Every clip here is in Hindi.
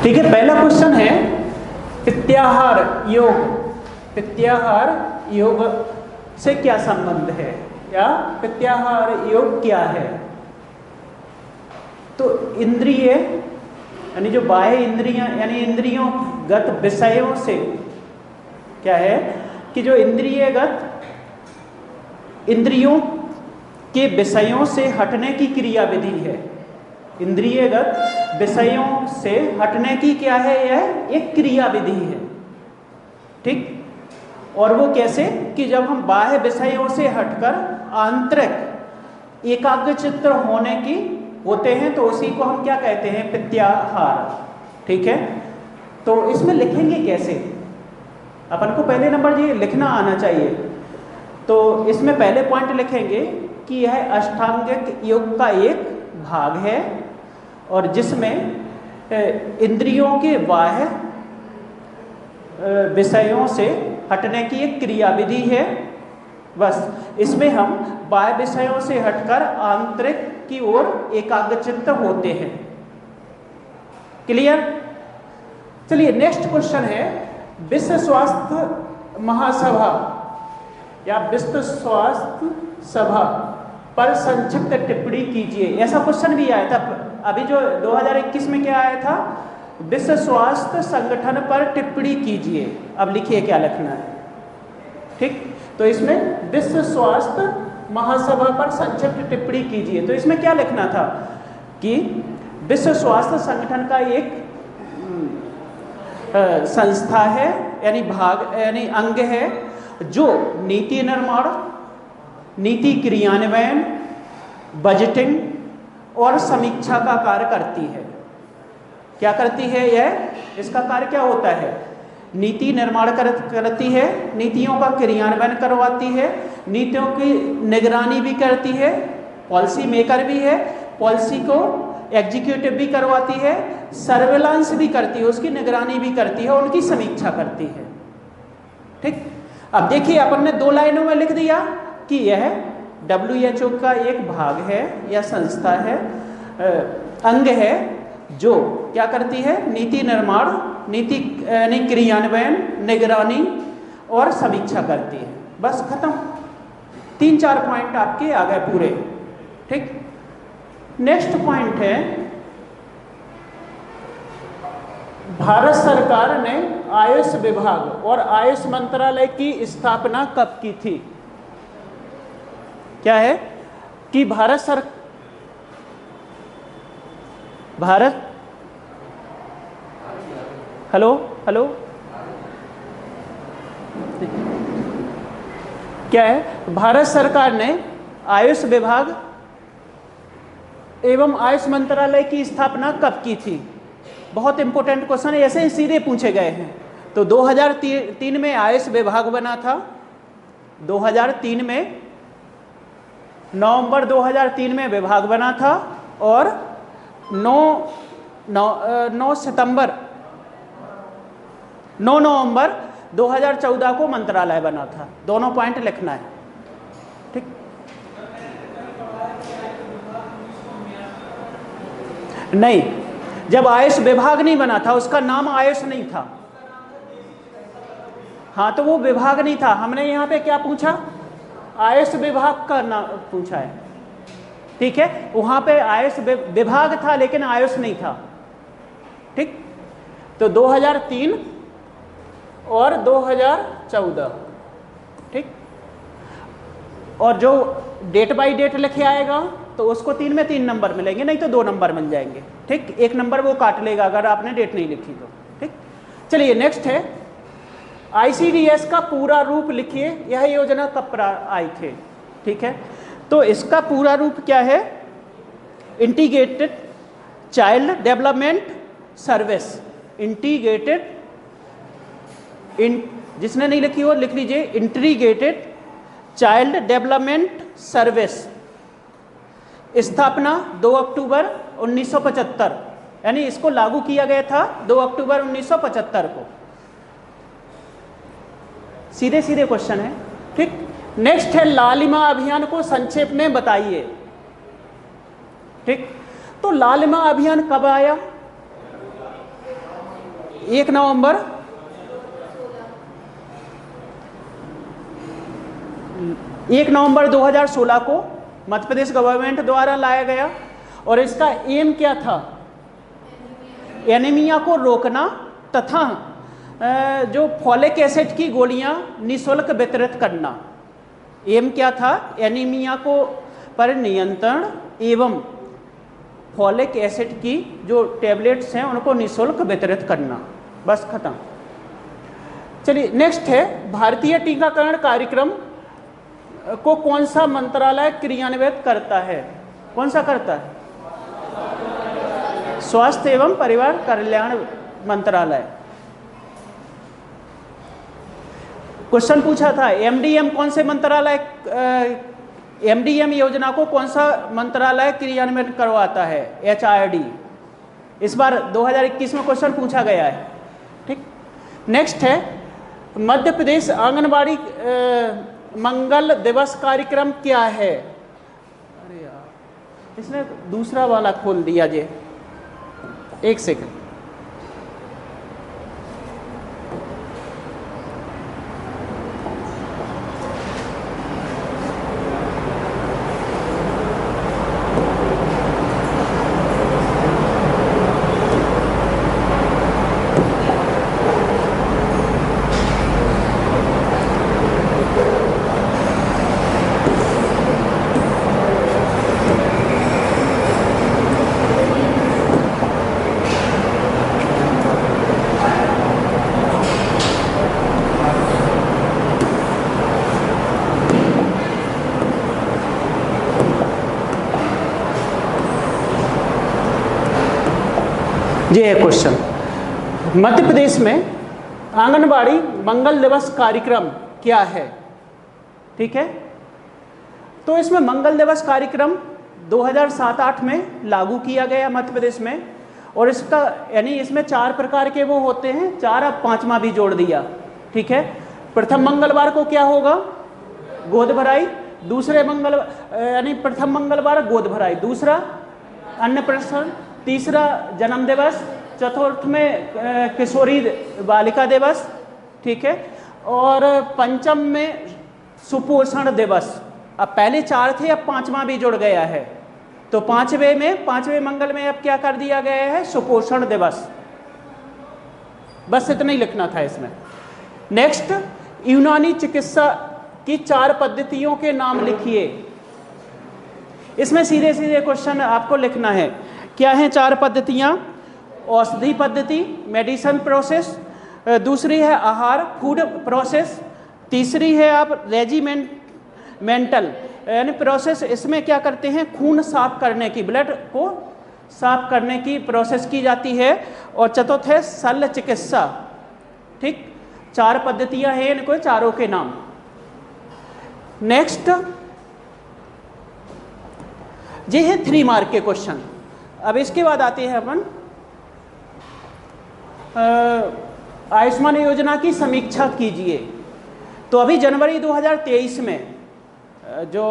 ठीक है, पहला क्वेश्चन है प्रत्याहार योग। प्रत्याहार योग से क्या संबंध है, या प्रत्याहार योग क्या है? तो इंद्रिय यानी जो बाह्य इंद्रियां यानी इंद्रियों गत विषयों से क्या है कि जो इंद्रियों के विषयों से हटने की क्रिया विधि है। इंद्रियगत विषयों से हटने की क्या है, यह एक क्रिया विधि है। ठीक, और वो कैसे कि जब हम बाह्य विषयों से हटकर आंतरिक एकाग्रचित्त होने की होते हैं तो उसी को हम क्या कहते हैं, प्रत्याहार। ठीक है, तो इसमें लिखेंगे कैसे? अपन को पहले नंबर ये लिखना आना चाहिए। तो इसमें पहले पॉइंट लिखेंगे कि यह अष्टांगिक योग का एक भाग है और जिसमें इंद्रियों के बाह्य विषयों से हटने की एक क्रिया विधि है। बस इसमें हम बाह्य विषयों से हटकर आंतरिक की ओर एकाग्रचित्त होते हैं। क्लियर? चलिए नेक्स्ट क्वेश्चन है, विश्व स्वास्थ्य महासभा या विश्व स्वास्थ्य सभा पर संक्षिप्त टिप्पणी कीजिए। ऐसा क्वेश्चन भी आया था अभी जो 2021 में। क्या आया था? विश्व स्वास्थ्य संगठन पर टिप्पणी कीजिए। अब लिखिए क्या लिखना है। ठीक, तो इसमें विश्व स्वास्थ्य महासभा पर संक्षिप्त टिप्पणी कीजिए। तो इसमें क्या लिखना था कि विश्व स्वास्थ्य संगठन का एक संस्था है यानी भाग यानी अंग है जो नीति निर्माण, नीति क्रियान्वयन, बजटिंग और समीक्षा का कार्य करती है। क्या करती है यह? इसका कार्य क्या होता है? नीति निर्माण करती है, नीतियों का क्रियान्वयन करवाती है, नीतियों की निगरानी भी करती है, पॉलिसी मेकर भी है, पॉलिसी को एग्जीक्यूटिव भी करवाती है, सर्वेलांस भी करती है, उसकी निगरानी भी करती है, उनकी समीक्षा करती है। ठीक, अब देखिए अपन ने 2 लाइनों में लिख दिया कि यह WHO का एक भाग है या संस्था है, अंग है जो क्या करती है, नीति निर्माण, नीति क्रियान्वयन, निगरानी और समीक्षा करती है। बस खत्म। 3-4 पॉइंट आपके आ गए पूरे। ठीक, नेक्स्ट पॉइंट है, भारत सरकार ने आयुष विभाग और आयुष मंत्रालय की स्थापना कब की थी? क्या है कि हेलो क्या है, भारत सरकार ने आयुष विभाग एवं आयुष मंत्रालय की स्थापना कब की थी? बहुत इंपॉर्टेंट क्वेश्चन है, ऐसे ही सीधे पूछे गए हैं। तो 2003 में आयुष विभाग बना था। 2003 में नवंबर 2003 में विभाग बना था और 9 नवंबर 2014 को मंत्रालय बना था। दोनों पॉइंट लिखना है। ठीक, नहीं, जब आयुष विभाग नहीं बना था उसका नाम आयुष नहीं था। हाँ, तो वो विभाग नहीं था। हमने यहाँ पे क्या पूछा? आयुष विभाग का नाम पूछा है। ठीक है, वहां पे आयुष विभाग था लेकिन आयुष नहीं था। ठीक, तो 2003 और 2014। ठीक, और जो डेट बाय डेट लिखे आएगा तो उसको 3 में 3 नंबर मिलेंगे, नहीं तो 2 नंबर मिल जाएंगे। ठीक, 1 नंबर वो काट लेगा अगर आपने डेट नहीं लिखी तो। ठीक, चलिए नेक्स्ट है, ICDS का पूरा रूप लिखिए। यह योजना कब आई थी? ठीक है, तो इसका पूरा रूप क्या है? Integrated child development service. Integrated जिसने नहीं लिखी हो लिख लीजिए, इंटीग्रेटेड चाइल्ड डेवलपमेंट सर्विस। स्थापना 2 अक्टूबर 1975, यानी इसको लागू किया गया था 2 अक्टूबर 1975 को। सीधे सीधे क्वेश्चन है। ठीक, नेक्स्ट है, लालिमा अभियान को संक्षेप में बताइए। ठीक, तो लालिमा अभियान कब आया? 1 नवंबर 2016 को मध्य प्रदेश गवर्नमेंट द्वारा लाया गया और इसका एम क्या था? एनीमिया को रोकना तथा जो फॉलिक एसिड की गोलियां निःशुल्क वितरित करना। एम क्या था? एनीमिया को पर नियंत्रण एवं फॉलिक एसिड की जो टैबलेट्स हैं उनको निःशुल्क वितरित करना। बस खत्म। चलिए नेक्स्ट है, भारतीय टीकाकरण कार्यक्रम को कौन सा मंत्रालय क्रियान्वित करता है? कौन सा करता है? स्वास्थ्य एवं परिवार कल्याण मंत्रालय। क्वेश्चन पूछा था एमडीएम कौन से मंत्रालय, एमडीएम योजना को कौन सा मंत्रालय क्रियान्वित करवाता है? एचआरडी। इस बार 2021 में क्वेश्चन पूछा गया है। ठीक, नेक्स्ट है, मध्य प्रदेश आंगनबाड़ी मंगल दिवस कार्यक्रम क्या है? अरे यार इसने दूसरा वाला खोल दिया जे, एक सेकंड। ये है क्वेश्चन, मध्य प्रदेश में आंगनबाड़ी मंगल दिवस कार्यक्रम क्या है? ठीक है, तो इसमें मंगल दिवस कार्यक्रम 2007-8 में लागू किया गया मध्य प्रदेश में, और इसका यानी इसमें 4 प्रकार के वो होते हैं, 4 अब 5वां भी जोड़ दिया। ठीक है, प्रथम मंगलवार को क्या होगा? गोद भराई। दूसरे मंगलवार यानी प्रथम मंगलवार गोद भराई, दूसरा अन्नप्राशन, तीसरा जन्म दिवस, चतुर्थ में किशोरी बालिका दिवस। ठीक है, और पंचम में सुपोषण दिवस। अब पहले 4 थे, अब 5वां भी जुड़ गया है, तो 5वें मंगल में अब क्या कर दिया गया है? सुपोषण दिवस। बस इतना ही लिखना था इसमें। नेक्स्ट, यूनानी चिकित्सा की 4 पद्धतियों के नाम लिखिए। इसमें सीधे सीधे क्वेश्चन आपको लिखना है। क्या हैं 4 पद्धतियाँ? औषधि पद्धति, मेडिसिन प्रोसेस, दूसरी है आहार फूड प्रोसेस, तीसरी है आप रेजिमेंटल यानी प्रोसेस, इसमें क्या करते हैं? खून साफ करने की, ब्लड को साफ करने की प्रोसेस की जाती है, और चतुर्थ है शल्य चिकित्सा। ठीक, 4 पद्धतियाँ हैं, इनको चारों के नाम। नेक्स्ट, ये है 3 मार्क के क्वेश्चन। अब इसके बाद आते हैं अपन आयुष्मान योजना की समीक्षा कीजिए। तो अभी जनवरी 2023 में जो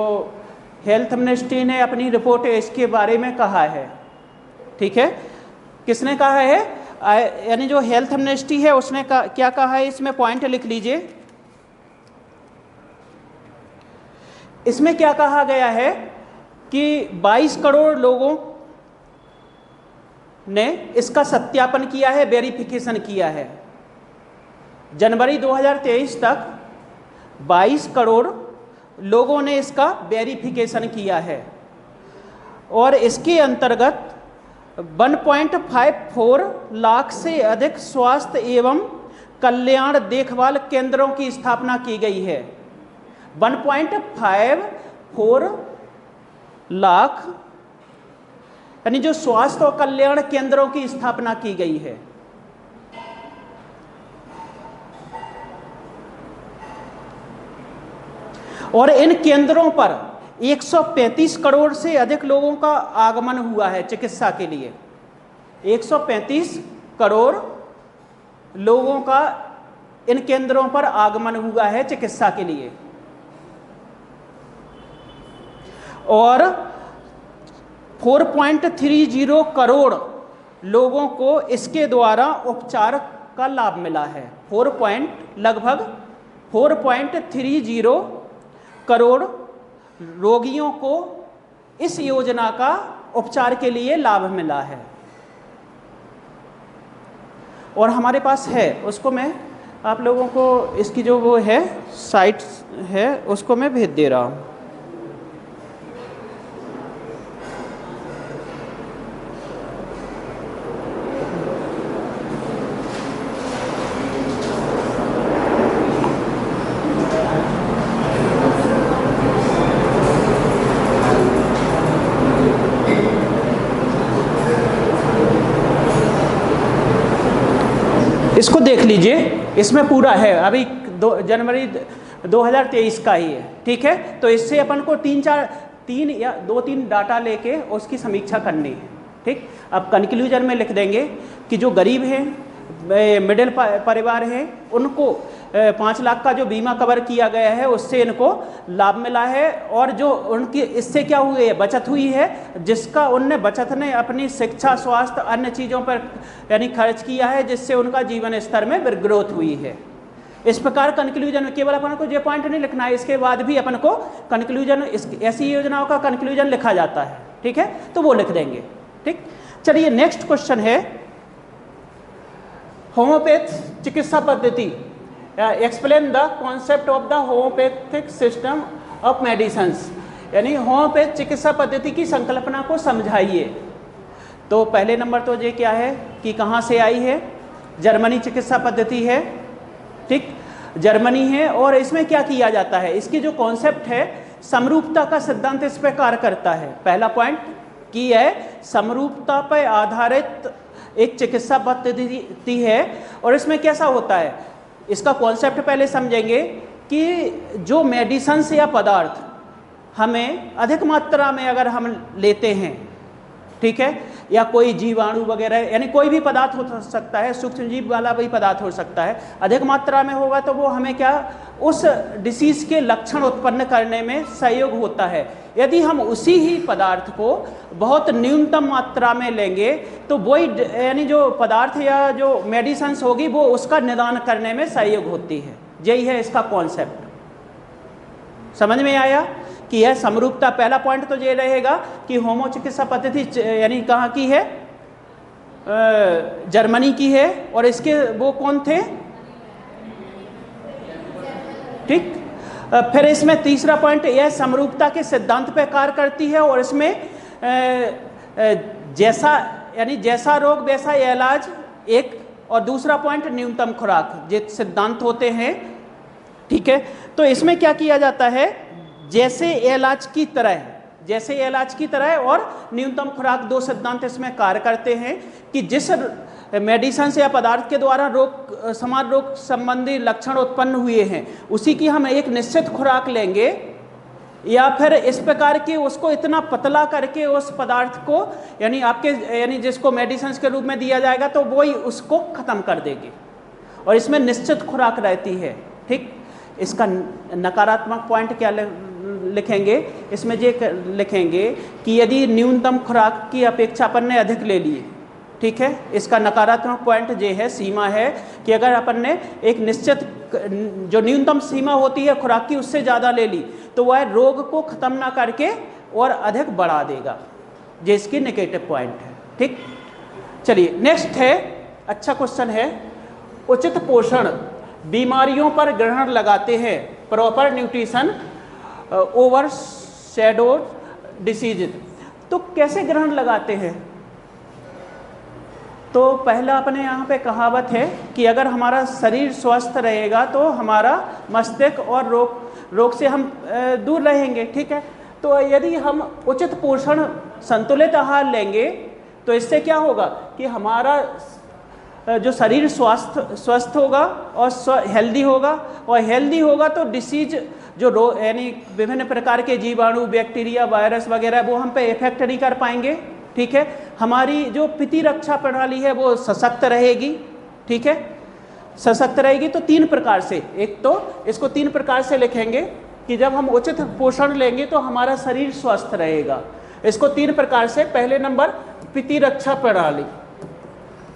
हेल्थ मिनिस्ट्री ने अपनी रिपोर्ट इसके बारे में कहा है। ठीक है, किसने कहा है? यानी जो हेल्थ मिनिस्ट्री है उसने क्या कहा है, इसमें पॉइंट लिख लीजिए। इसमें क्या कहा गया है कि 22 करोड़ लोगों ने इसका सत्यापन किया है, वेरिफिकेशन किया है। जनवरी 2023 तक 22 करोड़ लोगों ने इसका वेरिफिकेशन किया है, और इसके अंतर्गत 1.54 लाख से अधिक स्वास्थ्य एवं कल्याण देखभाल केंद्रों की स्थापना की गई है। 1.54 लाख यानी जो स्वास्थ्य और कल्याण केंद्रों की स्थापना की गई है। और इन केंद्रों पर 135 करोड़ से अधिक लोगों का आगमन हुआ है चिकित्सा के लिए। 135 करोड़ लोगों का इन केंद्रों पर आगमन हुआ है चिकित्सा के लिए, और 4.30 करोड़ लोगों को इसके द्वारा उपचार का लाभ मिला है। लगभग 4.30 करोड़ रोगियों को इस योजना का उपचार के लिए लाभ मिला है। और हमारे पास है, उसको मैं आप लोगों को इसकी जो वो है साइट है उसको मैं भेज दे रहा हूँ। इसको देख लीजिए, इसमें पूरा है, अभी जनवरी 2023 का ही है, ठीक है। तो इससे अपन को 2-3 डाटा लेके उसकी समीक्षा करनी है, ठीक। अब कंक्लूजन में लिख देंगे कि जो गरीब हैं, मिडिल परिवार हैं, उनको 5 लाख का जो बीमा कवर किया गया है उससे इनको लाभ मिला है। और जो उनकी इससे क्या हुई है, बचत हुई है, जिसका उनने बचत ने अपनी शिक्षा, स्वास्थ्य, अन्य चीज़ों पर यानी खर्च किया है, जिससे उनका जीवन स्तर में ग्रोथ हुई है। इस प्रकार कंक्लूजन केवल अपन को ये पॉइंट नहीं लिखना है, इसके बाद भी अपन को कंक्लूजन ऐसी योजनाओं का कंक्लूजन लिखा जाता है, ठीक है, तो वो लिख देंगे, ठीक। चलिए नेक्स्ट क्वेश्चन है, होम्योपैथ चिकित्सा पद्धति, explain the concept of the homeopathic system of medicines, यानी होम्योपैथ चिकित्सा पद्धति की संकल्पना को समझाइए। तो पहले नंबर तो ये क्या है कि कहाँ से आई है, जर्मनी चिकित्सा पद्धति है, ठीक, जर्मनी है। और इसमें क्या किया जाता है, इसकी जो कॉन्सेप्ट है समरूपता का सिद्धांत इस पर कार्य करता है। पहला पॉइंट की है समरूपता पर आधारित एक चिकित्सा पद्धति है। और इसमें कैसा होता है, इसका कॉन्सेप्ट पहले समझेंगे कि जो मेडिसिन्स या पदार्थ हमें अधिक मात्रा में अगर हम लेते हैं, ठीक है, या कोई जीवाणु वगैरह, यानी कोई भी पदार्थ हो सकता है, सूक्ष्म जीव वाला भी पदार्थ हो सकता है, अधिक मात्रा में होगा तो वो हमें क्या, उस डिसीज के लक्षण उत्पन्न करने में सहयोग होता है। यदि हम उसी ही पदार्थ को बहुत न्यूनतम मात्रा में लेंगे तो वही यानी जो पदार्थ या जो मेडिसिन्स होगी वो उसका निदान करने में सहयोग होती है। यही है इसका कॉन्सेप्ट। समझ में आया कि यह समरूपता, पहला पॉइंट तो ये रहेगा कि होमो चिकित्सा पद्धति यानी कहाँ की है, जर्मनी की है। और इसके वो कौन थे, ठीक। फिर इसमें तीसरा पॉइंट, यह समरूपता के सिद्धांत पर कार्य करती है। और इसमें जैसा रोग वैसा इलाज एक, और दूसरा पॉइंट न्यूनतम खुराक, ये सिद्धांत होते हैं, ठीक है। तो इसमें क्या किया जाता है, जैसे इलाज की तरह और न्यूनतम खुराक, दो सिद्धांत इसमें कार्य करते हैं कि जिस मेडिसिन या पदार्थ के द्वारा समान रोग संबंधी लक्षण उत्पन्न हुए हैं उसी की हम एक निश्चित खुराक लेंगे, या फिर इस प्रकार के उसको इतना पतला करके उस पदार्थ को यानी जिसको मेडिसिन के रूप में दिया जाएगा तो वो ही उसको खत्म कर देगी। और इसमें निश्चित खुराक रहती है, ठीक। इसका नकारात्मक पॉइंट क्या लिखेंगे, इसमें ये लिखेंगे कि यदि न्यूनतम खुराक की अपेक्षा अपन ने अधिक ले लिए, ठीक है। इसका नकारात्मक पॉइंट ये है, सीमा है कि अगर अपन ने एक निश्चित जो न्यूनतम सीमा होती है खुराक की उससे ज़्यादा ले ली तो वह रोग को ख़त्म ना करके और अधिक बढ़ा देगा, ये इसकी नेगेटिव पॉइंट है, ठीक। चलिए नेक्स्ट है, अच्छा क्वेश्चन है, उचित पोषण बीमारियों पर ग्रहण लगाते हैं, proper nutrition over shadow disease. तो कैसे ग्रहण लगाते हैं, तो पहला अपने यहाँ पे कहावत है कि अगर हमारा शरीर स्वस्थ रहेगा तो हमारा मस्तिष्क और रोग से हम दूर रहेंगे, ठीक है। तो यदि हम उचित पोषण संतुलित आहार लेंगे तो इससे क्या होगा कि हमारा जो शरीर स्वस्थ होगा और हेल्दी होगा, और हेल्दी होगा तो डिसीज जो रोग यानी विभिन्न प्रकार के जीवाणु, बैक्टीरिया, वायरस वगैरह वो हम पे इफेक्ट नहीं कर पाएंगे, ठीक है। हमारी जो प्रतिरक्षा प्रणाली है वो सशक्त रहेगी, ठीक है, सशक्त रहेगी। तो 3 प्रकार से, एक तो इसको 3 प्रकार से लिखेंगे कि जब हम उचित पोषण लेंगे तो हमारा शरीर स्वस्थ रहेगा। इसको 3 प्रकार से, पहले नंबर प्रतिरक्षा प्रणाली,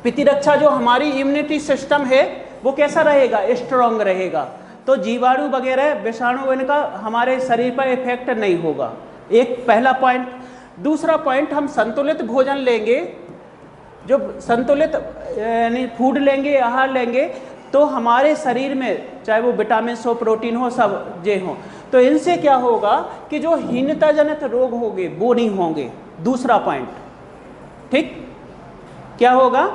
प्रतिरक्षा जो हमारी इम्यूनिटी सिस्टम है वो कैसा रहेगा, स्ट्रांग रहेगा, तो जीवाणु वगैरह विषाणु इनका हमारे शरीर पर इफेक्ट नहीं होगा। एक पहला पॉइंट। दूसरा पॉइंट, हम संतुलित भोजन लेंगे, जो संतुलित यानी फूड लेंगे, आहार लेंगे, तो हमारे शरीर में चाहे वो विटामिन हो, प्रोटीन हो, सब जे हो, तो इनसे क्या होगा कि जो हीनता जनित रोग होंगे वो नहीं होंगे। दूसरा पॉइंट, ठीक, क्या होगा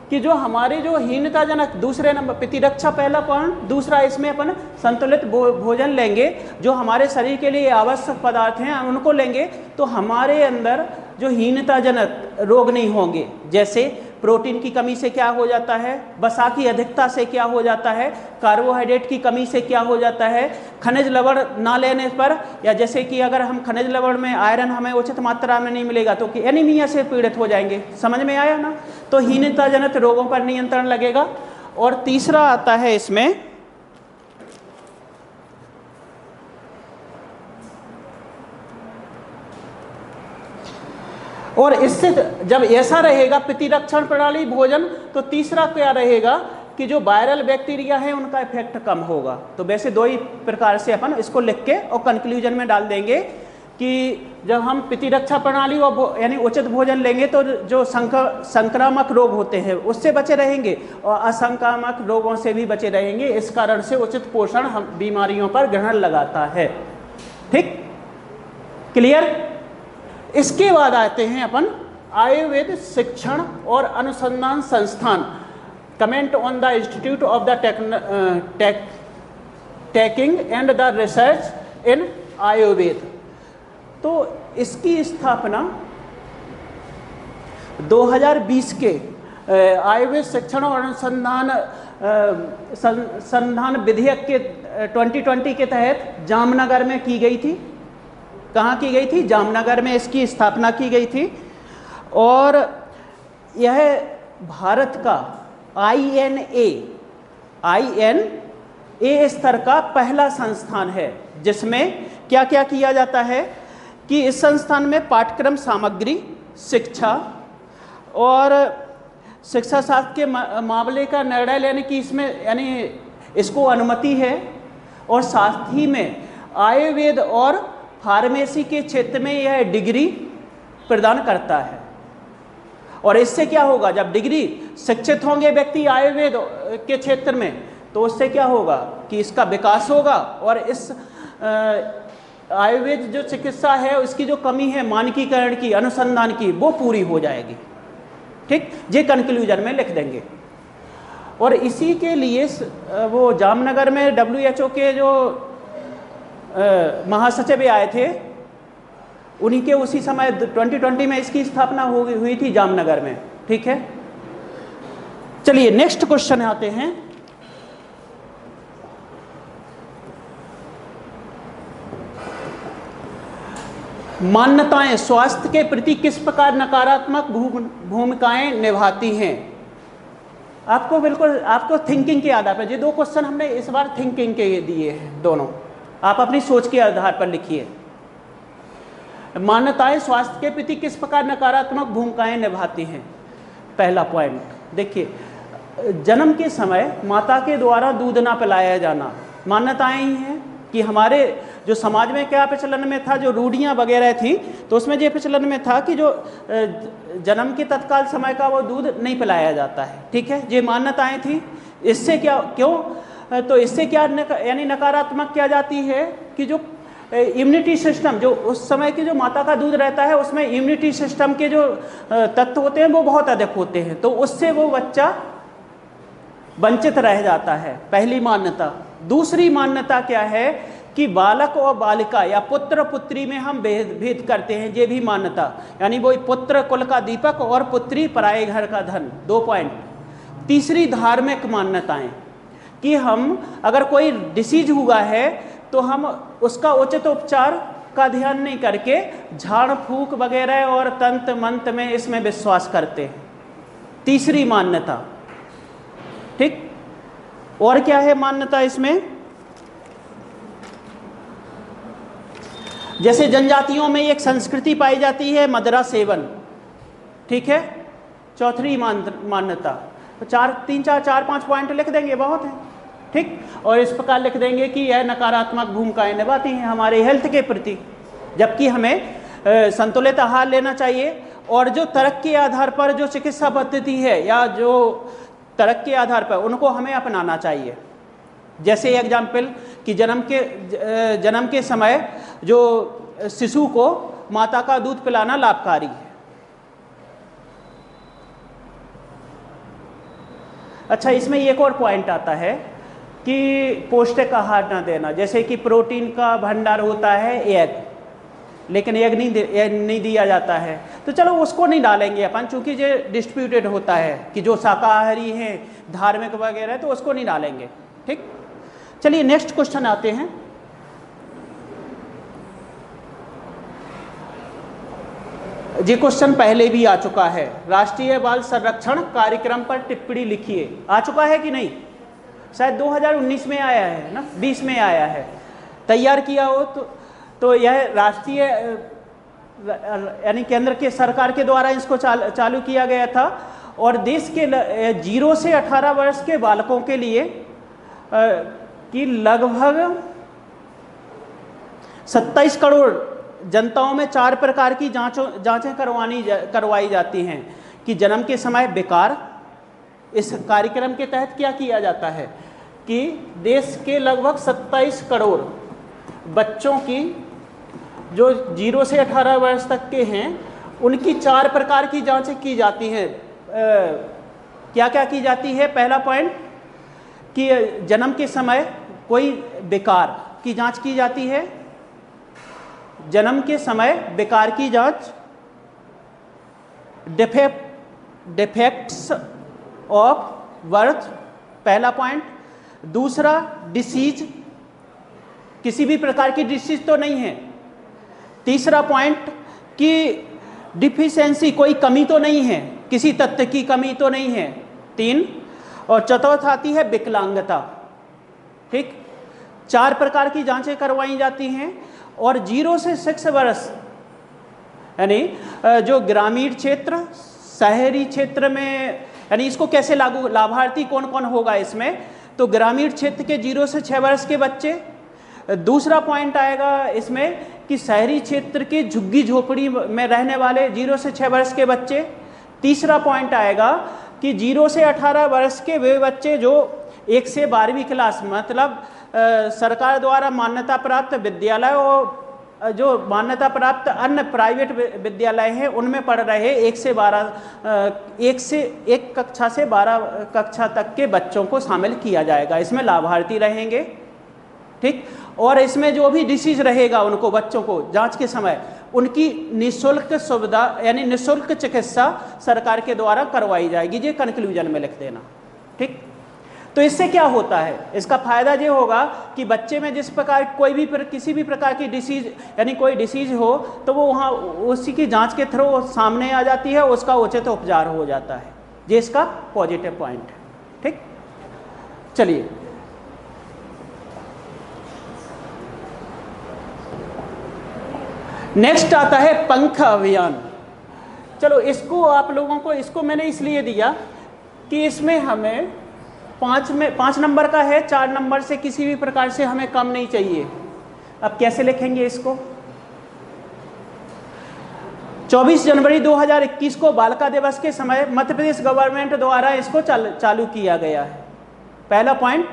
कि जो हमारे जो हीनताजनक, दूसरे नंबर प्रतिरक्षा पहला पॉइंट, दूसरा इसमें अपन संतुलित भोजन लेंगे, जो हमारे शरीर के लिए आवश्यक पदार्थ हैं उनको लेंगे, तो हमारे अंदर जो हीनताजनक रोग नहीं होंगे। जैसे प्रोटीन की कमी से क्या हो जाता है, वसा की अधिकता से क्या हो जाता है, कार्बोहाइड्रेट की कमी से क्या हो जाता है, खनिज लवण ना लेने पर, या जैसे कि अगर हम खनिज लवण में आयरन हमें उचित मात्रा में नहीं मिलेगा तो कि एनीमिया से पीड़ित हो जाएंगे। समझ में आया ना? तो हीनताजनित रोगों पर नियंत्रण लगेगा। और तीसरा आता है इसमें और इससे जब ऐसा रहेगा प्रतिरक्षण प्रणाली भोजन, तो तीसरा क्या रहेगा कि जो वायरल बैक्टीरिया है उनका इफेक्ट कम होगा। तो वैसे दो ही प्रकार से अपन इसको लिख के और कंक्लूजन में डाल देंगे कि जब हम प्रतिरक्षा प्रणाली और यानी उचित भोजन लेंगे तो जो संक्रामक रोग होते हैं उससे बचे रहेंगे और असंक्रामक रोगों से भी बचे रहेंगे। इस कारण से उचित पोषण हम बीमारियों पर ग्रहण लगाता है। ठीक, क्लियर? इसके बाद आते हैं अपन आयुर्वेद शिक्षण और अनुसंधान संस्थान, comment on the institute of the taking and the research इन आयुर्वेद। तो इसकी स्थापना 2020 के आयुर्वेद शिक्षण और अनुसंधान विधेयक के 2020 के तहत जामनगर में की गई थी। कहाँ की गई थी? जामनगर में इसकी स्थापना की गई थी। और यह भारत का INA स्तर का पहला संस्थान है जिसमें क्या क्या किया जाता है कि इस संस्थान में पाठ्यक्रम सामग्री, शिक्षा और शिक्षा शास्त्र के मामले का निर्णय लेने की इसमें यानी इसको अनुमति है। और साथ ही में आयुर्वेद और फार्मेसी के क्षेत्र में यह डिग्री प्रदान करता है। और इससे क्या होगा, जब डिग्री शिक्षित होंगे व्यक्ति आयुर्वेद के क्षेत्र में, तो उससे क्या होगा कि इसका विकास होगा और इस आयुर्वेद जो चिकित्सा है उसकी जो कमी है मानकीकरण की, अनुसंधान की, वो पूरी हो जाएगी। ठीक, ये कंक्लूजन में लिख देंगे। और इसी के लिए वो जामनगर में WHO के जो महासचिव आए थे, उन्हीं के उसी समय 2020 में इसकी स्थापना हुई थी जामनगर में। ठीक है, चलिए नेक्स्ट क्वेश्चन आते हैं। मान्यताएं स्वास्थ्य के प्रति किस प्रकार नकारात्मक भूमिकाएं निभाती हैं? आपको बिल्कुल आपको थिंकिंग के आधार पर, ये दो क्वेश्चन हमने इस बार थिंकिंग के दिए हैं, दोनों आप अपनी सोच के आधार पर लिखिए। मान्यताएं स्वास्थ्य के प्रति किस प्रकार नकारात्मक भूमिकाएं निभाती हैं? पहला पॉइंट देखिए, जन्म के समय माता के द्वारा दूध ना पिलाया जाना मान्यताएं ही हैं कि हमारे जो समाज में क्या प्रचलन में था, जो रूढ़ियाँ वगैरह थी, तो उसमें ये प्रचलन में था कि जो जन्म के तत्काल समय का वो दूध नहीं पिलाया जाता है। ठीक है, ये मान्यताएं थी। इससे क्या, क्यों, तो इससे क्या यानी नकारात्मक क्या जाती है कि जो इम्यूनिटी सिस्टम, जो उस समय की जो माता का दूध रहता है उसमें इम्यूनिटी सिस्टम के जो तत्व होते हैं वो बहुत अधिक होते हैं, तो उससे वो बच्चा वंचित रह जाता है। पहली मान्यता। दूसरी मान्यता क्या है कि बालक और बालिका या पुत्र पुत्री में हम भेद करते हैं, ये भी मान्यता, यानी वो पुत्र कुल का दीपक और पुत्री पराये घर का धन। 2 पॉइंट। तीसरी धार्मिक मान्यताएं कि हम अगर कोई डिसीज हुआ है तो हम उसका उचित उपचार का ध्यान नहीं करके झाड़ फूक वगैरह और तंत्र मंत्र में इसमें विश्वास करते हैं। तीसरी मान्यता। ठीक, और क्या है मान्यता इसमें? जैसे जनजातियों में एक संस्कृति पाई जाती है मदिरा सेवन। ठीक है, चौथी मान्यता। तो 4-5 पॉइंट लिख देंगे, बहुत है, ठीक। और इस प्रकार लिख देंगे कि यह नकारात्मक भूमिकाएं निभाती हैं हमारे हेल्थ के प्रति, जबकि हमें संतुलित आहार लेना चाहिए। और जो तर्क के आधार पर जो चिकित्सा पद्धति है या जो तर्क के आधार पर उनको हमें अपनाना चाहिए। जैसे एग्जाम्पल कि जन्म के समय जो शिशु को माता का दूध पिलाना लाभकारी है। अच्छा, इसमें एक और पॉइंट आता है कि पौष्टिक आहार ना देना, जैसे कि प्रोटीन का भंडार होता है एग, लेकिन एग नहीं दिया जाता है, तो चलो उसको नहीं डालेंगे अपन, चूंकि ये डिस्ट्रीब्यूटेड होता है कि जो शाकाहारी हैं, धार्मिक वगैरह, तो उसको नहीं डालेंगे, ठीक। चलिए नेक्स्ट क्वेश्चन आते हैं। ये क्वेश्चन पहले भी आ चुका है। राष्ट्रीय बाल संरक्षण कार्यक्रम पर टिप्पणी लिखिए। आ चुका है कि नहीं? शायद 2019 में आया है ना, 20 में आया है। तैयार किया हो तो यह राष्ट्रीय यानी केंद्र के सरकार के द्वारा इसको चालू किया गया था। और देश के 0 से 18 वर्ष के बालकों के लिए कि लगभग 27 करोड़ जनताओं में 4 प्रकार की जांचें करवाई जाती हैं कि जन्म के समय विकार। इस कार्यक्रम के तहत क्या किया जाता है कि देश के लगभग 27 करोड़ बच्चों की जो 0 से 18 वर्ष तक के हैं उनकी 4 प्रकार की जांचें की जाती हैं। क्या क्या की जाती है? पहला पॉइंट कि जन्म के समय कोई विकार की जांच की जाती है। जन्म के समय विकार की जांच, डिफेक्ट्स ऑफ बर्थ, पहला पॉइंट। दूसरा, डिसीज, किसी भी प्रकार की डिसीज तो नहीं है। तीसरा पॉइंट कि डिफिशियंसी, कोई कमी तो नहीं है, किसी तत्व की कमी तो नहीं है, 3। और चौथ आती है विकलांगता, ठीक। 4 प्रकार की जांचें करवाई जाती हैं। और 0 से 6 वर्ष यानी जो ग्रामीण क्षेत्र, शहरी क्षेत्र में, यानी इसको कैसे लागू, लाभार्थी कौन कौन होगा इसमें? तो ग्रामीण क्षेत्र के 0 से 6 वर्ष के बच्चे। दूसरा पॉइंट आएगा इसमें कि शहरी क्षेत्र के झुग्गी झोपड़ी में रहने वाले 0 से 6 वर्ष के बच्चे। तीसरा पॉइंट आएगा कि 0 से 18 वर्ष के वे बच्चे जो 1 से 12वीं क्लास, मतलब सरकार द्वारा मान्यता प्राप्त विद्यालय और जो मान्यता प्राप्त अन्य प्राइवेट विद्यालय हैं उनमें पढ़ रहे 1 कक्षा से 12 कक्षा तक के बच्चों को शामिल किया जाएगा। इसमें लाभार्थी रहेंगे, ठीक। और इसमें जो भी डिसीज रहेगा उनको, बच्चों को जांच के समय उनकी निःशुल्क सुविधा यानी निःशुल्क चिकित्सा सरकार के द्वारा करवाई जाएगी। ये कंक्लूजन में लिख देना, ठीक। तो इससे क्या होता है? इसका फायदा ये होगा कि बच्चे में जिस प्रकार किसी भी प्रकार की डिसीज यानी कोई डिसीज हो तो वो वहाँ उसी की जांच के थ्रू सामने आ जाती है, उसका उचित उपचार हो जाता है। ये इसका पॉजिटिव पॉइंट है, ठीक। चलिए नेक्स्ट आता है पंख अभियान। चलो इसको आप लोगों को, इसको मैंने इसलिए दिया कि इसमें हमें 5 नंबर का है, 4 नंबर से किसी भी प्रकार से हमें कम नहीं चाहिए। अब कैसे लिखेंगे इसको? 24 जनवरी 2021 को बालिका दिवस के समय मध्य प्रदेश गवर्नमेंट द्वारा इसको चालू किया गया है। पहला पॉइंट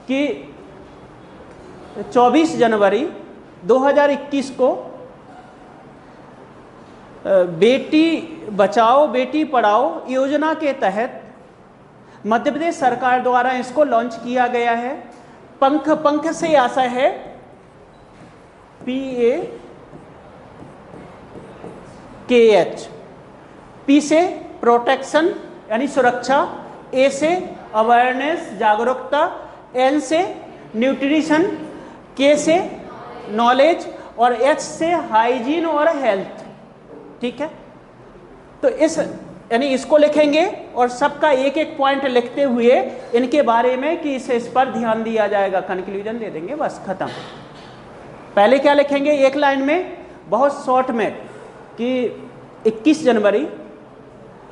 कि 24 जनवरी 2021 को बेटी बचाओ बेटी पढ़ाओ योजना के तहत मध्य प्रदेश सरकार द्वारा इसको लॉन्च किया गया है। पंख से आशय है PAKH। P से प्रोटेक्शन यानी सुरक्षा, A से अवेयरनेस जागरूकता, N से न्यूट्रिशन, K से नॉलेज और H से हाइजीन और हेल्थ, ठीक है। तो इस यानी इसको लिखेंगे और सबका एक एक पॉइंट लिखते हुए इनके बारे में कि इस पर ध्यान दिया जाएगा, कंक्लूजन दे देंगे, बस खत्म। पहले क्या लिखेंगे एक लाइन में बहुत शॉर्ट में कि 21 जनवरी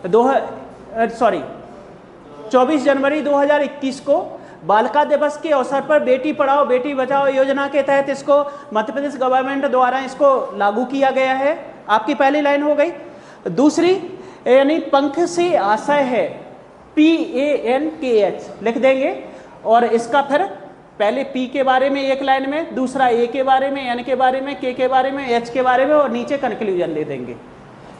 24 जनवरी 2021 को बालिका दिवस के अवसर पर बेटी पढ़ाओ बेटी बचाओ योजना के तहत इसको मध्य प्रदेश गवर्नमेंट द्वारा इसको लागू किया गया है। आपकी पहली लाइन हो गई। दूसरी यानी पंख से आशय है, PANKH लिख देंगे और इसका फिर पहले P के बारे में एक लाइन में, दूसरा A के बारे में, N के बारे में, K के बारे में, H के बारे में और नीचे कंक्लूजन दे देंगे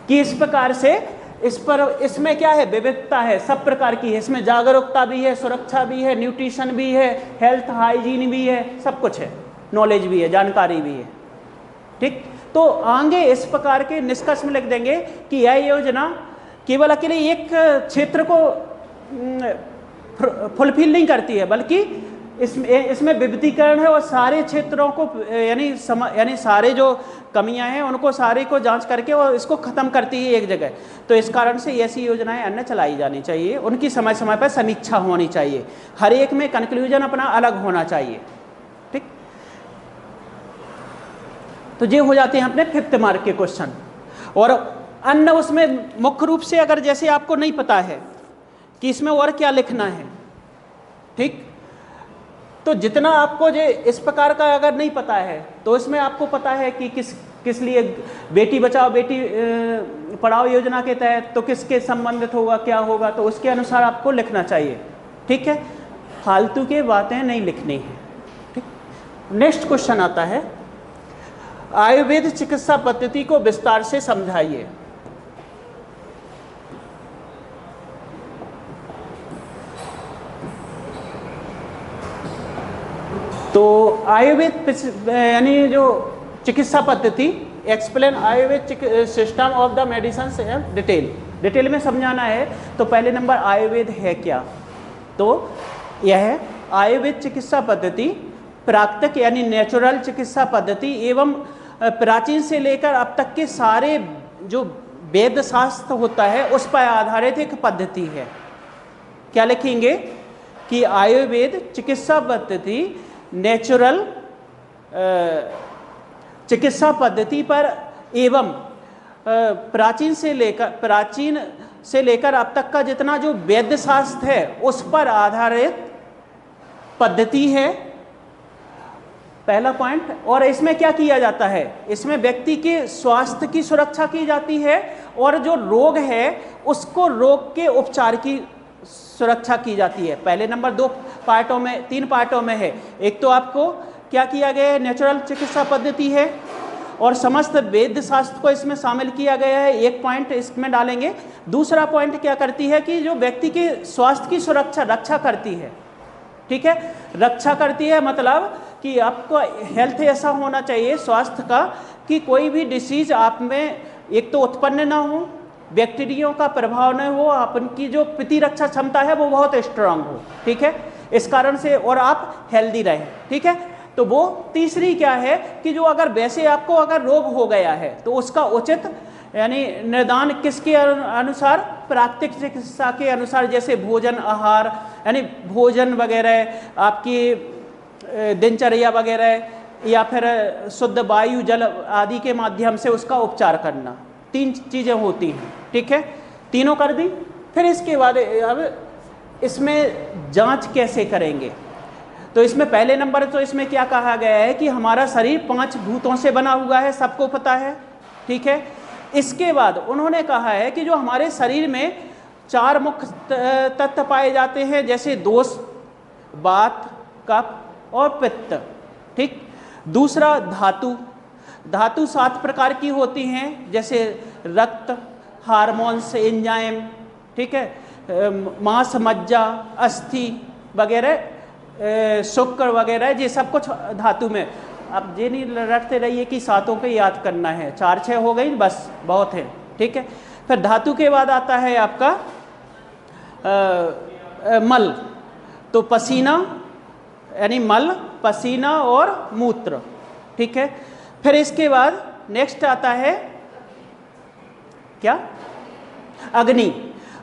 कि इस प्रकार से इसमें क्या है, विविधता है, सब प्रकार की है। इसमें जागरूकता भी है, सुरक्षा भी है, न्यूट्रिशन भी है, हेल्थ हाइजीन भी है, सब कुछ है, नॉलेज भी है, जानकारी भी है। ठीक, तो आगे इस प्रकार के निष्कर्ष में लिख देंगे कि यह योजना केवल अकेले एक क्षेत्र को फुलफिल नहीं करती है, बल्कि इसमें विविधीकरण है और सारे क्षेत्रों को यानी सारे जो कमियां हैं उनको सारे को जांच करके और इसको खत्म करती है एक जगह। तो इस कारण से ऐसी योजनाएं अन्य चलाई जानी चाहिए, उनकी समय समय पर समीक्षा होनी चाहिए, हर एक में कंक्लूजन अपना अलग होना चाहिए। ठीक, तो ये हो जाते हैं अपने 5th मार्क के क्वेश्चन। और अन्य उसमें मुख्य रूप से अगर जैसे आपको नहीं पता है कि इसमें और क्या लिखना है, ठीक, तो जितना आपको जो इस प्रकार का अगर नहीं पता है तो इसमें आपको पता है कि किस लिए बेटी बचाओ बेटी पढ़ाओ योजना के तहत तो किसके संबंधित होगा, क्या होगा, तो उसके अनुसार आपको लिखना चाहिए। ठीक है, फालतू के बातें नहीं लिखनी है। ठीक, नेक्स्ट क्वेश्चन आता है, आयुर्वेद चिकित्सा पद्धति को विस्तार से समझाइए। तो आयुर्वेद यानी जो चिकित्सा पद्धति, explain Ayurveda system of the medicine detail में समझाना है। तो पहले नंबर आयुर्वेद है क्या, तो यह आयुर्वेद चिकित्सा पद्धति प्राकृतिक यानी नेचुरल चिकित्सा पद्धति एवं प्राचीन से लेकर अब तक के सारे जो वेद शास्त्र होता है उस पर आधारित एक पद्धति है। क्या लिखेंगे कि आयुर्वेद चिकित्सा पद्धति नेचुरल चिकित्सा पद्धति पर एवं प्राचीन से लेकर अब तक का जितना जो वैद्य शास्त्र है उस पर आधारित पद्धति है, पहला पॉइंट। और इसमें क्या किया जाता है, इसमें व्यक्ति के स्वास्थ्य की सुरक्षा की जाती है और जो रोग है उसको रोग के उपचार की सुरक्षा की जाती है। पहले नंबर 3 पार्टों में है। एक तो आपको क्या किया गया है, नेचुरल चिकित्सा पद्धति है और समस्त वैद्य शास्त्र को इसमें शामिल किया गया है, एक पॉइंट इसमें डालेंगे। दूसरा पॉइंट क्या करती है कि जो व्यक्ति के स्वास्थ्य की रक्षा करती है। ठीक है, रक्षा करती है मतलब कि आपको हेल्थ ऐसा होना चाहिए स्वास्थ्य का कि कोई भी डिसीज आप में एक तो उत्पन्न ना हो, बैक्टीरिया का प्रभाव न हो, आपकी जो प्रतिरक्षा क्षमता है वो बहुत स्ट्रांग हो। ठीक है, इस कारण से और आप हेल्दी रहें। ठीक है, तो वो तीसरी क्या है कि जो अगर वैसे आपको अगर रोग हो गया है तो उसका उचित यानी निदान किसके अनुसार, प्राकृतिक चिकित्सा के अनुसार, जैसे भोजन आहार यानी भोजन वगैरह, आपकी दिनचर्या वगैरह या फिर शुद्ध वायु जल आदि के माध्यम से उसका उपचार करना। 3 चीज़ें होती हैं। ठीक है, तीनों कर दी। फिर इसके बाद अब इसमें जांच कैसे करेंगे, तो इसमें पहले नंबर तो इसमें क्या कहा गया है कि हमारा शरीर 5 भूतों से बना हुआ है, सबको पता है। ठीक है, इसके बाद उन्होंने कहा है कि जो हमारे शरीर में 4 मुख्य तत्व पाए जाते हैं, जैसे दोष, वात, कफ और पित्त। ठीक, दूसरा धातु 7 प्रकार की होती हैं, जैसे रक्त, हार्मोन्स, एंजाइम। ठीक है, मांस, मज्जा, अस्थि वगैरह, शुक्र वगैरह, ये सब कुछ धातु में। अब ये नहीं रटते रहिए कि 7 को याद करना है, 4-6 हो गई बस, बहुत है। ठीक है, फिर धातु के बाद आता है आपका मल, तो पसीना यानी मल, पसीना और मूत्र। ठीक है, फिर इसके बाद नेक्स्ट आता है क्या,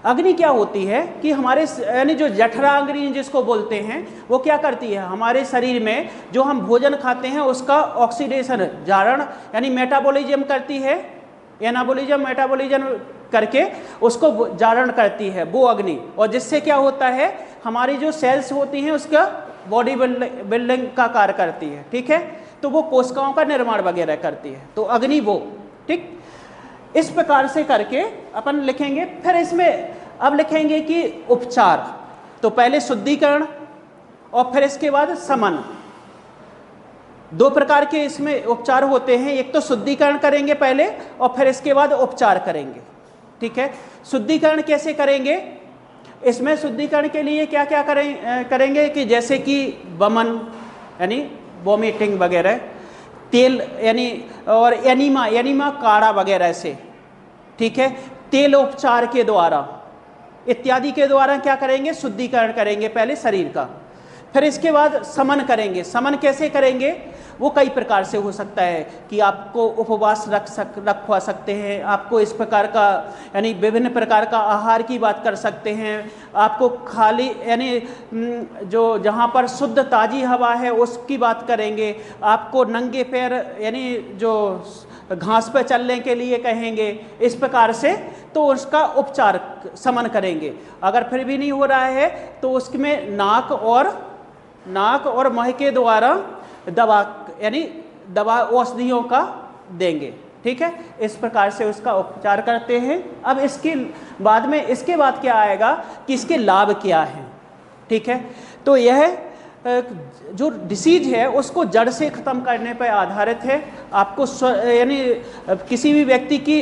अग्नि क्या होती है कि हमारे यानी जो जठराग्नि जिसको बोलते हैं वो क्या करती है, हमारे शरीर में जो हम भोजन खाते हैं उसका ऑक्सीडेशन, जारण यानी मेटाबॉलिज्म करती है। एनाबोलिज्म मेटाबॉलिज्म करके उसको जारण करती है वो अग्नि, और जिससे क्या होता है हमारी जो सेल्स होती हैं उसका बॉडी बिल्डिंग का कार्य करती है। ठीक है, तो वो कोशिकाओं का निर्माण वगैरह करती है, तो अग्नि वो। ठीक, इस प्रकार से करके अपन लिखेंगे। फिर इसमें अब लिखेंगे कि उपचार, तो पहले शुद्धिकरण और फिर इसके बाद समन। दो प्रकार के इसमें उपचार होते हैं, एक तो शुद्धिकरण करेंगे पहले और फिर इसके बाद उपचार करेंगे। ठीक है, शुद्धिकरण कैसे करेंगे, इसमें शुद्धिकरण के लिए क्या क्या करेंगे कि जैसे कि वमन यानी वॉमिटिंग वगैरह, तेल यानी और एनीमा काढ़ा वगैरह से। ठीक है, तेल उपचार के द्वारा इत्यादि के द्वारा क्या करेंगे, शुद्धिकरण करेंगे पहले शरीर का। फिर इसके बाद समन करेंगे। समन कैसे करेंगे, वो कई प्रकार से हो सकता है कि आपको उपवास रखवा सकते हैं, आपको इस प्रकार का यानी विभिन्न प्रकार का आहार की बात कर सकते हैं, आपको खाली यानी जो जहाँ पर शुद्ध ताज़ी हवा है उसकी बात करेंगे, आपको नंगे पैर यानी जो घास पर चलने के लिए कहेंगे, इस प्रकार से तो उसका उपचार समन करेंगे। अगर फिर भी नहीं हो रहा है तो उसमें नाक और मुंह के द्वारा दवा यानी दवा औषधियों का देंगे। ठीक है, इस प्रकार से उसका उपचार करते हैं। अब इसके बाद क्या आएगा कि इसके लाभ क्या हैं। ठीक है, तो यह जो डिसीज है उसको जड़ से ख़त्म करने पर आधारित है। आपको यानी किसी भी व्यक्ति की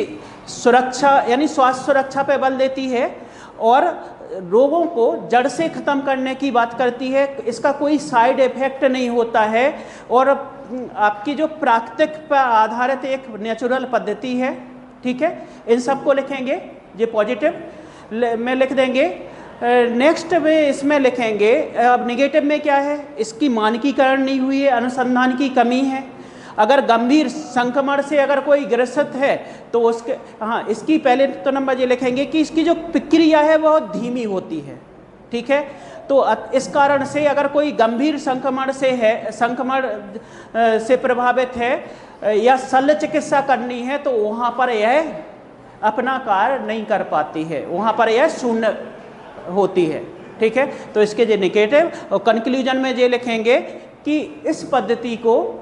सुरक्षा यानी स्वास्थ्य सुरक्षा पर बल देती है और रोगों को जड़ से ख़त्म करने की बात करती है। इसका कोई साइड इफेक्ट नहीं होता है और आपकी जो प्राकृतिक पर आधारित एक नेचुरल पद्धति है। ठीक है, इन सबको लिखेंगे, ये पॉजिटिव में लिख देंगे। नेक्स्ट में इसमें लिखेंगे, अब निगेटिव में क्या है, इसकी मानकीकरण नहीं हुई है, अनुसंधान की कमी है। अगर गंभीर संक्रमण से अगर कोई ग्रसित है तो उसके इसकी पहले तो नंबर ये लिखेंगे कि इसकी जो प्रक्रिया है बहुत धीमी होती है। ठीक है, तो इस कारण से अगर कोई गंभीर संक्रमण से प्रभावित है या शल्य चिकित्सा करनी है तो वहाँ पर यह अपना कार्य नहीं कर पाती है, वहाँ पर यह शून्य होती है। ठीक है, तो इसके जो निगेटिव और कंक्लूजन में ये लिखेंगे कि इस पद्धति को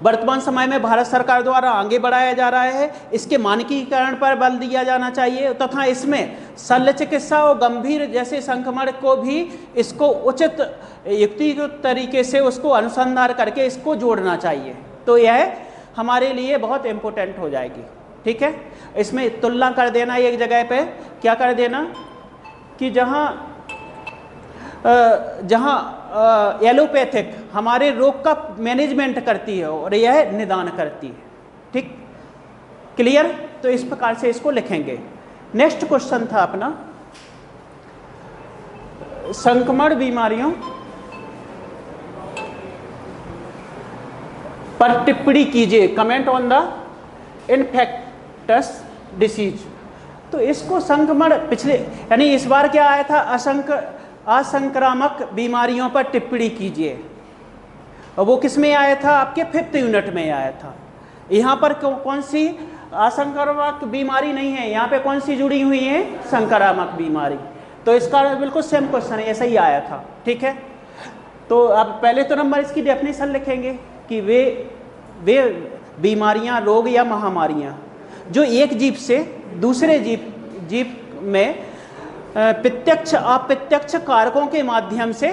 वर्तमान समय में भारत सरकार द्वारा आगे बढ़ाया जा रहा है, इसके मानकीकरण पर बल दिया जाना चाहिए तथा इसमें शल्य चिकित्सा और गंभीर जैसे संक्रमण को भी इसको उचित युक्तियुक्त तरीके से उसको अनुसंधान करके इसको जोड़ना चाहिए। तो यह हमारे लिए बहुत इम्पोर्टेंट हो जाएगी। ठीक है, इसमें तुलना कर देना एक जगह पे, क्या कर देना कि जहाँ एलोपैथिक हमारे रोग का मैनेजमेंट करती है और यह निदान करती है। ठीक, क्लियर, तो इस प्रकार से इसको लिखेंगे। नेक्स्ट क्वेश्चन था अपना, संक्रमण बीमारियों पर टिप्पणी कीजिए, कमेंट ऑन द इन्फेक्टस डिसीज। तो इसको संक्रमण पिछले यानी इस बार क्या आया था, असंक्रामक बीमारियों पर टिप्पणी कीजिए, और वो किस में आया था, आपके 5th यूनिट में आया था। यहाँ पर कौन सी असंक्रामक बीमारी नहीं है, यहाँ पे कौन सी जुड़ी हुई है, संक्रामक बीमारी। तो इसका बिल्कुल सेम क्वेश्चन है, ऐसा ही आया था। ठीक है, तो अब पहले तो नंबर इसकी डेफिनेशन लिखेंगे कि वे बीमारियाँ, रोग या महामारियाँ जो एक जीव से दूसरे जीव में प्रत्यक्ष अप्रत्यक्ष कारकों के माध्यम से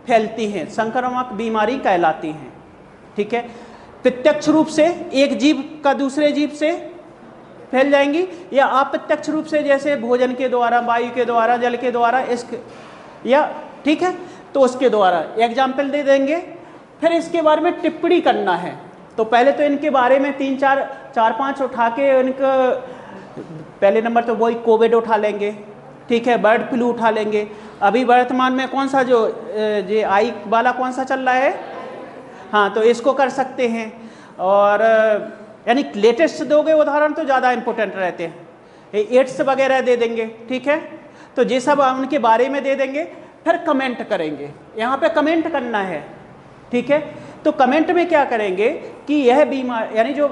फैलती हैं, संक्रामक बीमारी कहलाती हैं। ठीक है, प्रत्यक्ष रूप से एक जीव का दूसरे जीव से फैल जाएंगी या अप्रत्यक्ष रूप से जैसे भोजन के द्वारा, वायु के द्वारा, जल के द्वारा, या ठीक है, तो उसके द्वारा एग्जाम्पल दे देंगे। फिर इसके बारे में टिप्पणी करना है, तो पहले तो इनके बारे में 4-5 उठा के इनका पहले नंबर तो वही कोविड उठा लेंगे। ठीक है, बर्ड फ्लू उठा लेंगे। अभी वर्तमान में कौन सा जो ये आई वाला कौन सा चल रहा है, हाँ, तो इसको कर सकते हैं। और यानी लेटेस्ट दोगे उदाहरण तो ज़्यादा इंपॉर्टेंट रहते हैं, एड्स वगैरह दे देंगे। ठीक है, तो ये सब उनके बारे में दे देंगे। फिर कमेंट करेंगे, यहाँ पे कमेंट करना है। ठीक है, तो कमेंट में क्या करेंगे कि यह बीमार यानी जो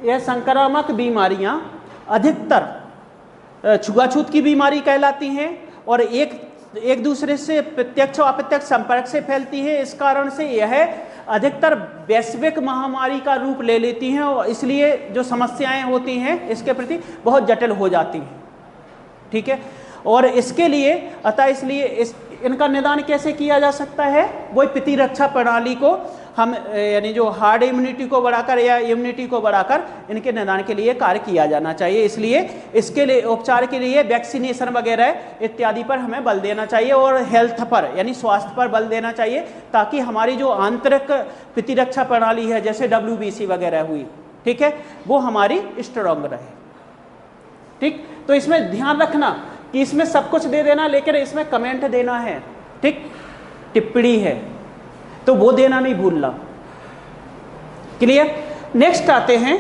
यह संक्रामक बीमारियां अधिकतर छुआछूत की बीमारी कहलाती हैं और एक दूसरे से प्रत्यक्ष और अप्रत्यक्ष संपर्क से फैलती है। इस कारण से यह अधिकतर वैश्विक महामारी का रूप ले लेती हैं और इसलिए जो समस्याएं होती हैं इसके प्रति बहुत जटिल हो जाती हैं। ठीक है, और इसके लिए इसलिए इनका निदान कैसे किया जा सकता है? वही प्रतिरक्षा प्रणाली को हम यानी जो हार्ड इम्यूनिटी को बढ़ाकर या इम्यूनिटी को बढ़ाकर इनके निदान के लिए कार्य किया जाना चाहिए। इसलिए इसके लिए उपचार के लिए वैक्सीनेशन वगैरह इत्यादि पर हमें बल देना चाहिए और हेल्थ पर यानी स्वास्थ्य पर बल देना चाहिए, ताकि हमारी जो आंतरिक प्रतिरक्षा प्रणाली है जैसे WBC वगैरह हुई, ठीक है, वो हमारी स्ट्रांग रहे। ठीक, तो इसमें ध्यान रखना कि इसमें सब कुछ दे देना लेकिन इसमें कमेंट देना है। ठीक, टिप्पणी है तो वो देना नहीं भूलना। क्लियर? नेक्स्ट आते हैं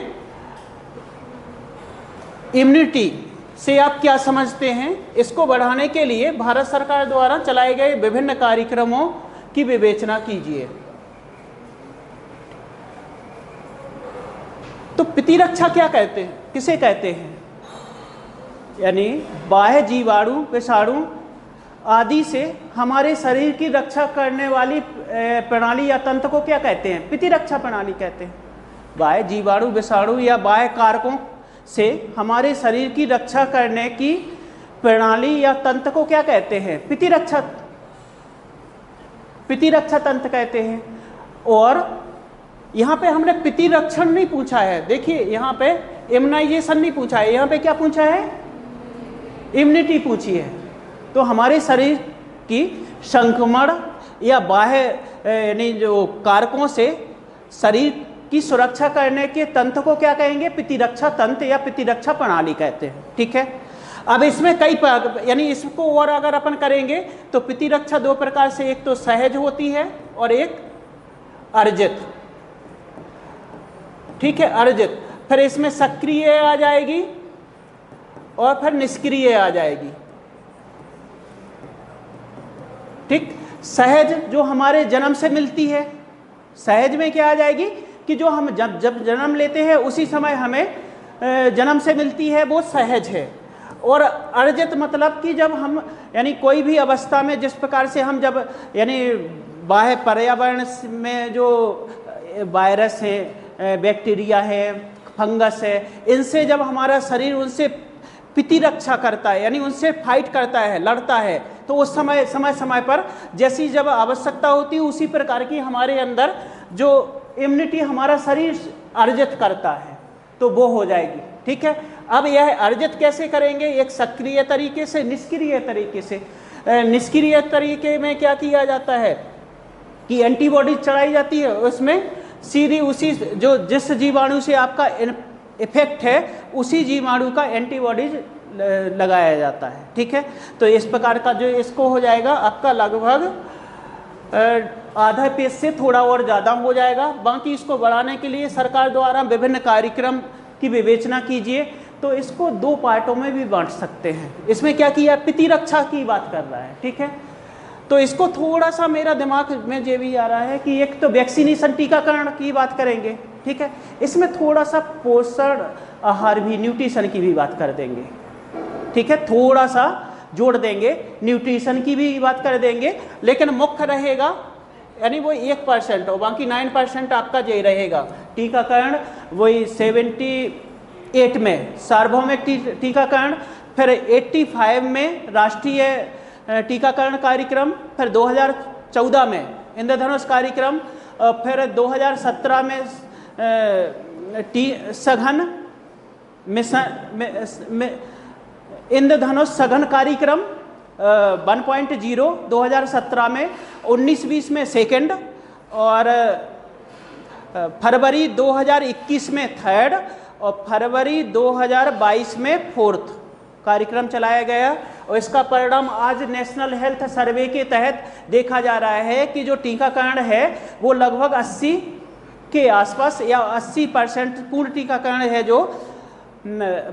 इम्यूनिटी से आप क्या समझते हैं? इसको बढ़ाने के लिए भारत सरकार द्वारा चलाए गए विभिन्न कार्यक्रमों की विवेचना कीजिए। तो प्रतिरक्षा क्या कहते हैं, किसे कहते हैं? यानी बाह्य जीवाणु, विषाणु आदि से हमारे शरीर की रक्षा करने वाली प्रणाली या तंत्र को क्या कहते हैं? प्रतिरक्षा प्रणाली कहते हैं। बाह्य जीवाणु, विषाणु या बाह्य कारकों से हमारे शरीर की रक्षा करने की प्रणाली या तंत्र को क्या कहते हैं? प्रतिरक्षा तंत्र कहते हैं। और यहाँ पे हमने प्रतिरक्षण नहीं पूछा है, देखिए यहाँ पे इम्यूनाइजेशन नहीं पूछा है, यहाँ पे क्या पूछा है? इम्यूनिटी पूछी है। तो हमारे शरीर की संक्रमण या बाह्य यानी जो कारकों से शरीर की सुरक्षा करने के तंत्र को क्या कहेंगे? प्रतिरक्षा तंत्र या प्रतिरक्षा प्रणाली कहते हैं। ठीक है, अब इसमें कई यानी इसको और अगर अपन करेंगे तो प्रतिरक्षा दो प्रकार से, एक तो सहज होती है और एक अर्जित। ठीक है, अर्जित, फिर इसमें सक्रिय आ जाएगी और फिर निष्क्रिय आ जाएगी। ठीक, सहज जो हमारे जन्म से मिलती है, सहज में क्या आ जाएगी कि जो हम जब जन्म लेते हैं उसी समय हमें जन्म से मिलती है, वो सहज है। और अर्जित मतलब कि जब हम यानी कोई भी अवस्था में जिस प्रकार से हम जब यानी बाह्य पर्यावरण में जो वायरस है, बैक्टीरिया है, फंगस है, इनसे जब हमारा शरीर उनसे प्रतिरक्षा करता है यानी उनसे फाइट करता है, लड़ता है, तो उस समय समय पर जैसी जब आवश्यकता होती है उसी प्रकार की हमारे अंदर जो इम्यूनिटी हमारा शरीर अर्जित करता है तो वो हो जाएगी। ठीक है, अब यह अर्जित कैसे करेंगे? एक सक्रिय तरीके से, निष्क्रिय तरीके से। निष्क्रिय तरीके में क्या किया जाता है कि एंटीबॉडी चढ़ाई जाती है, उसमें सीधी उसी जो जिस जीवाणु से आपका इफेक्ट है उसी जीवाणु का एंटीबॉडीज लगाया जाता है। ठीक है, तो इस प्रकार का जो इसको हो जाएगा आपका लगभग आधा पेज से थोड़ा और ज़्यादा हो जाएगा। बाकी इसको बढ़ाने के लिए सरकार द्वारा विभिन्न कार्यक्रम की विवेचना कीजिए। तो इसको दो पार्टों में भी बांट सकते हैं। इसमें क्या किया? प्रतिरक्षा की बात कर रहा है। ठीक है, तो इसको थोड़ा सा मेरा दिमाग में ये भी आ रहा है कि एक तो वैक्सीनेशन, टीकाकरण की बात करेंगे। ठीक है, इसमें थोड़ा सा पोषण आहार भी, न्यूट्रिशन की भी बात कर देंगे। ठीक है, थोड़ा सा जोड़ देंगे, न्यूट्रिशन की भी बात कर देंगे, लेकिन मुख्य रहेगा यानी वो 1% और बाकी 9% आपका यही रहेगा। टीकाकरण वही 78 में सार्वभौमिक टीकाकरण, फिर 85 में राष्ट्रीय टीकाकरण कार्यक्रम, फिर 2014 में इंद्रधनुष कार्यक्रम, फिर 2017 में सघन मिशन इंद्रधनुष सघन कार्यक्रम 1.0 2017 में, 19-20 में सेकंड, और फरवरी 2021 में थर्ड, और फरवरी 2022 में फोर्थ कार्यक्रम चलाया गया। और इसका परिणाम आज नेशनल हेल्थ सर्वे के तहत देखा जा रहा है कि जो टीकाकरण है वो लगभग 80 के आसपास या 80% पूर्ण टीकाकरण है, जो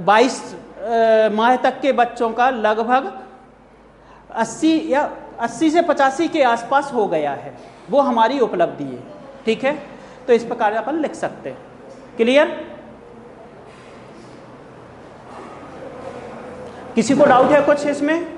22 माह तक के बच्चों का लगभग 80 से 85 के आसपास हो गया है। वो हमारी उपलब्धि है। ठीक है, तो इस प्रकार अपन लिख सकते हैं। क्लियर? किसी को डाउट है कुछ इसमें?